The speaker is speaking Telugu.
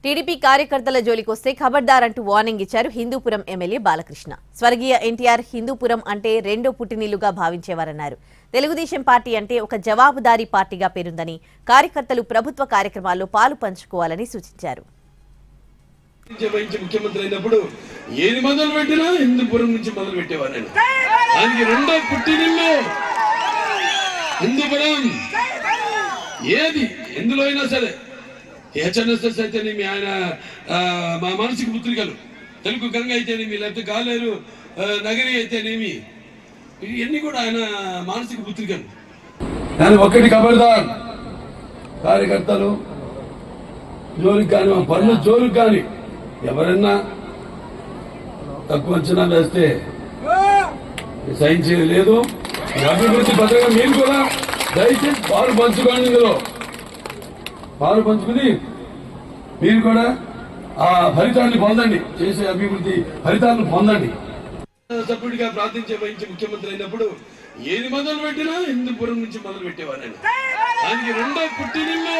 టీడీపీ కార్యకర్తల జోలికొస్తే ఖబర్దార్ అంటూ వార్నింగ్ ఇచ్చారు హిందూపురం ఎమ్మెల్యే బాలకృష్ణ. స్వర్గీయ ఎన్టీఆర్ హిందూపురం అంటే రెండో పుట్టినిల్లుగా భావించేవారన్నారు. తెలుగుదేశం పార్టీ అంటే ఒక జవాబుదారీ పార్టీగా పేరుందని, కార్యకర్తలు ప్రభుత్వ కార్యక్రమాల్లో పాలు పంచుకోవాలని సూచించారు. ముఖ్యమంత్రి అయినప్పుడు ఏది మొదలు పెట్టినా హిందూపురం నుంచి మొదలు పెట్టేవారు. ఆయనకి రెండో పుట్టినిల్లు హిందూపురం. ఏది ఎందులో అయినా సరే, హెచ్ఎన్ఎస్ఎస్ అయితేనేమి, ఆయన మా మానసిక పుత్రికలు, తెలుగు గంగ అయితేనేమి, లేకపోతే గాలేరు నగరి అయితేనేమి, ఇవన్నీ కూడా ఆయన మానసిక పుత్రికలు. కానీ ఒక్కటి ఖబర్దార్, కార్యకర్తలు జోలికి కానీ, మా పనులు జోలికి కానీ ఎవరన్నా తక్కువ అంచనా వేస్తే సహించేది లేదు. అభివృద్ధి పథకం మీరు కూడా దయచేసి పాలు పంచుకోండి. ఇందులో పాలు పంచుకుని మీరు కూడా ఆ ఫలితాన్ని పొందండి, చేసే అభివృద్ధి ఫలితాలను పొందండి. సభ్యుడిగా ప్రార్థించే వహించే ముఖ్యమంత్రి అయినప్పుడు ఏది మొదలు పెట్టినా హిందూపురం నుంచి మొదలు పెట్టేవారు. ఆయనకి రెండో పుట్టినిల్లు